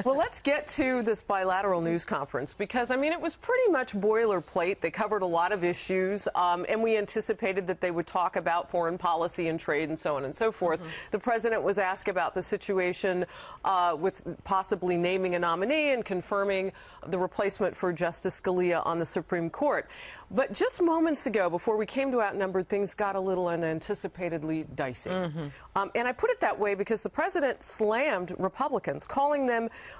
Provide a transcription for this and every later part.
Well, let's get to this bilateral news conference because, I mean, it was pretty much boilerplate. They covered a lot of issues, and we anticipated that they would talk about foreign policy and trade and so on and so forth. The president was asked about the situation with possibly naming a nominee and confirming the replacement for Justice Scalia on the Supreme Court. But just moments ago, before we came to Outnumbered, things got a little unanticipatedly dicey. And I put it that way because the president slammed Republicans, calling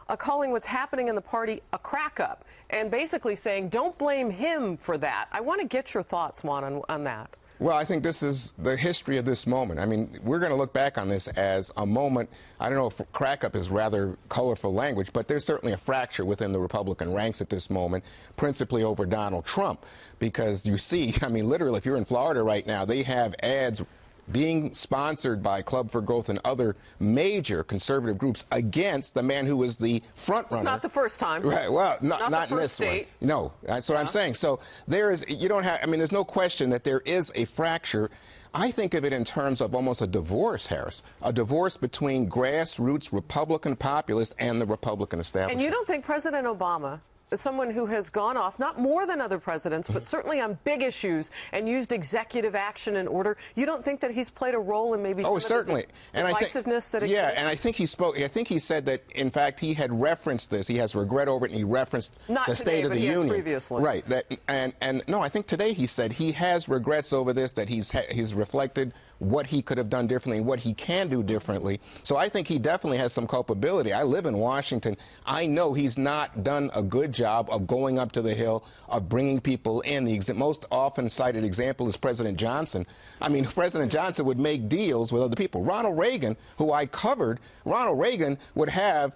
what's happening in the party a crack-up, and basically saying, don't blame him for that. I want to get your thoughts, Juan, on that. Well, I think this is the history of this moment. I mean, we're going to look back on this as a moment. I don't know if crack-up is rather colorful language, but there's certainly a fracture within the Republican ranks at this moment, principally over Donald Trump. Because you see, I mean, literally, if you're in Florida right now, they have ads being sponsored by Club for Growth and other major conservative groups against the man who was the front runner. Not the first time. Right. Well, not in this state. one. No, that's what I'm saying. So there is, you don't have, I mean, there's no question that there is a fracture. I think of it in terms of almost a divorce, Harris, a divorce between grassroots Republican populists and the Republican establishment. And you don't think President Obama, as someone who has gone off, not more than other presidents, but certainly on big issues and used executive action in order, you don't think that he's played a role in maybe some certainly. of the divisiveness that exists? Yeah, and I think he spoke, I think he said that, in fact, he had referenced this. He has regret over it, and he referenced not the today, State of the Union. Previously. Right. And no, I think today he said he has regrets over this, that he's reflected what he could have done differently and what he can do differently. So I think he definitely has some culpability. I live in Washington. I know he's not done a good job of going up to the Hill, of bringing people in. The most often cited example is President Johnson. I mean, President Johnson would make deals with other people. Ronald Reagan, who I covered, Ronald Reagan would have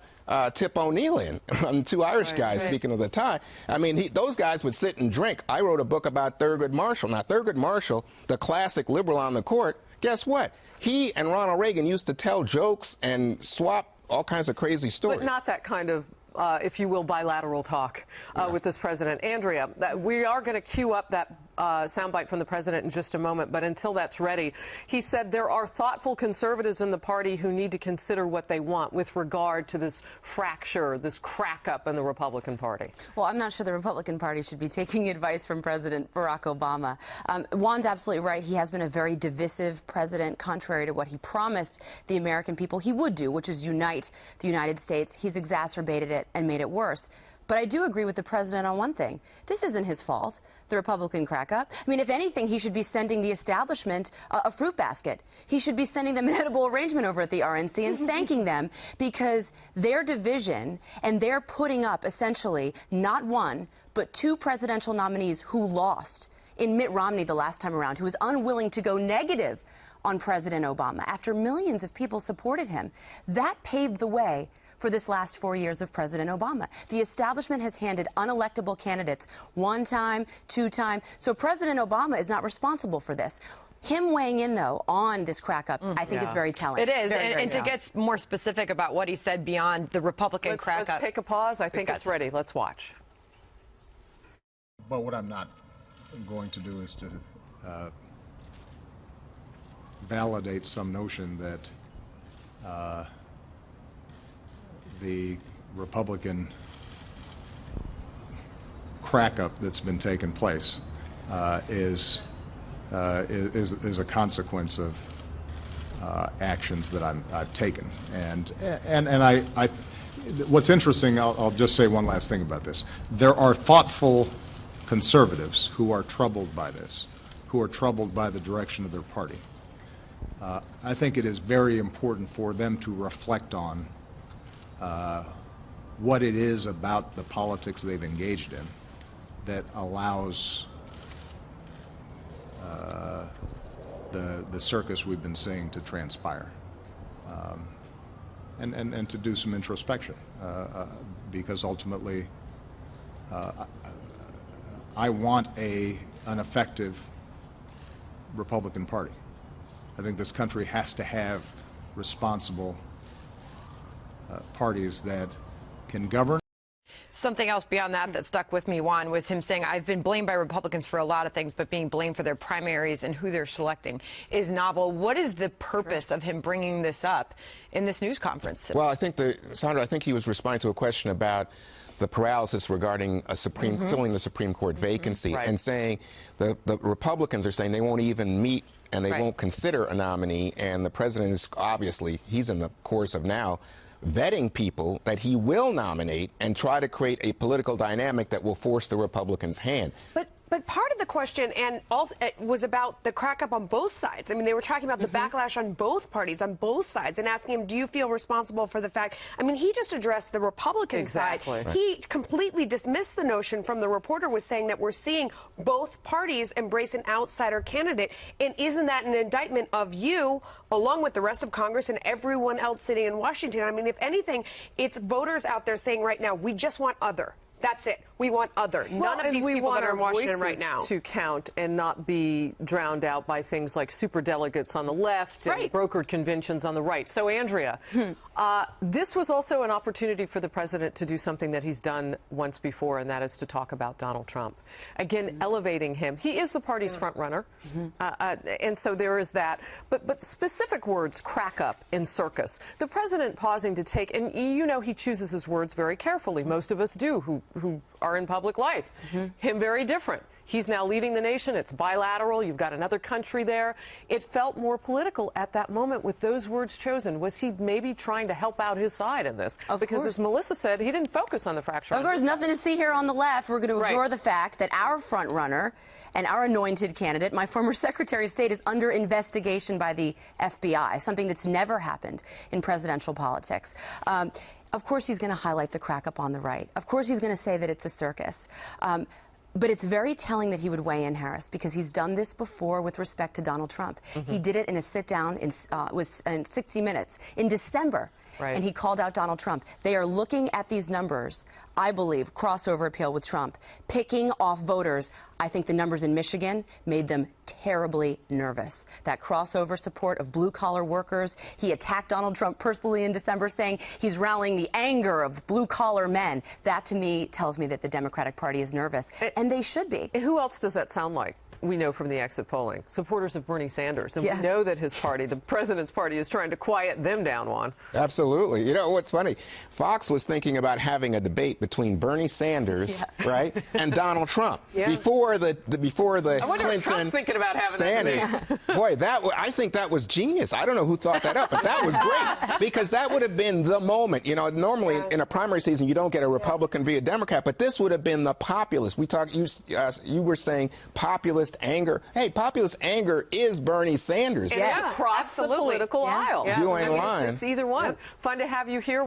Tip O'Neill in, two Irish guys, speaking of the time. I mean, those guys would sit and drink. I wrote a book about Thurgood Marshall. Now, Thurgood Marshall, the classic liberal on the court, guess what? He and Ronald Reagan used to tell jokes and swap all kinds of crazy stories. But not that kind of, if you will, bilateral talk with this president. Andrea, we are going to queue up that soundbite from the president in just a moment, but until that's ready, he said there are thoughtful conservatives in the party who need to consider what they want with regard to this fracture, this crack-up in the Republican Party. Well, I'm not sure the Republican Party should be taking advice from President Barack Obama. Juan's absolutely right. He has been a very divisive president, contrary to what he promised the American people he would do, which is unite the United States. He's exacerbated it and made it worse. But I do agree with the president on one thing. This isn't his fault, the Republican crack-up. I mean, if anything, he should be sending the establishment a fruit basket. He should be sending them an edible arrangement over at the RNC and thanking them, because their division and their putting up essentially not one, but two presidential nominees who lost in Mitt Romney the last time around, who was unwilling to go negative on President Obama after millions of people supported him. That paved the way for this last 4 years of President Obama. The establishment has handed unelectable candidates one time, two times. So President Obama is not responsible for this. Him weighing in, though, on this crack-up, I think is very telling. It is, very and to get more specific about what he said beyond the Republican crack-up. Let's take a pause. I think it's ready. Let's watch. But what I'm not going to do is to validate some notion that the Republican crack-up that's been taking place is a consequence of actions that I've taken. And what's interesting, I'll just say one last thing about this. There are thoughtful conservatives who are troubled by this, who are troubled by the direction of their party. I think it is very important for them to reflect on what it is about the politics they've engaged in that allows the circus we've been seeing to transpire, and to do some introspection, because ultimately I want an effective Republican Party. I think this country has to have responsible parties that can govern. Something else beyond that that stuck with me, Juan, was him saying, I've been blamed by Republicans for a lot of things, but being blamed for their primaries and who they're selecting is novel. What is the purpose of him bringing this up in this news conference? Well, I think Sandra, I think he was responding to a question about the paralysis regarding a filling the Supreme Court vacancy, Right. and saying the Republicans are saying they won't even meet and they Right. won't consider a nominee, and the president is obviously, he's in the course of now vetting people that he will nominate and try to create a political dynamic that will force the Republicans' hand. But part of the question and also, it was about the crack up on both sides. I mean, they were talking about the backlash on both parties, on both sides, and asking him, do you feel responsible for the fact? I mean, he just addressed the Republican side. Right. He completely dismissed the notion from the reporter was saying that we're seeing both parties embrace an outsider candidate. And isn't that an indictment of you, along with the rest of Congress and everyone else sitting in Washington? I mean, if anything, it's voters out there saying right now, we just want other. That's it. We want other. None of these people that are in Washington right now to count and not be drowned out by things like superdelegates on the left and brokered conventions on the right. So, Andrea, this was also an opportunity for the president to do something that he's done once before, and that is to talk about Donald Trump. Again, elevating him. He is the party's front runner, and so there is that. But specific words, crack up and circus. The president pausing to take, and you know he chooses his words very carefully. Most of us do who are in public life. Him very different. He's now leading the nation. It's bilateral. You've got another country there. It felt more political at that moment with those words chosen. Was he maybe trying to help out his side in this? Because as Melissa said, he didn't focus on the fracture. Of course, nothing to see here on the left. We're going to ignore the fact that our front runner and our anointed candidate, my former Secretary of State, is under investigation by the FBI, something that's never happened in presidential politics. Of course he's going to highlight the crack up on the right. Of course he's going to say that it's a circus. But it's very telling that he would weigh in, Harris, because he's done this before with respect to Donald Trump. He did it in a sit-down in 60 Minutes in December, and he called out Donald Trump. They are looking at these numbers, I believe, crossover appeal with Trump, picking off voters. I think the numbers in Michigan made them terribly nervous. That crossover support of blue-collar workers. He attacked Donald Trump personally in December, saying he's rallying the anger of blue-collar men. That, to me, tells me that the Democratic Party is nervous, and they should be. Who else does that sound like? We know from the exit polling, supporters of Bernie Sanders. And we know that his party, the president's party, is trying to quiet them down, Juan. Absolutely. You know what's funny? Fox was thinking about having a debate between Bernie Sanders, right, and Donald Trump before the I wonder if Trump's thinking about having Sanders. that Boy, I think that was genius. I don't know who thought that up, but that was great because that would have been the moment. You know, normally in a primary season you don't get a Republican via Democrat, but this would have been the populist. We talked. You were saying populist anger. Hey, populist anger is Bernie Sanders. And across the political aisle. You ain't lying. It's either one. Fun to have you here.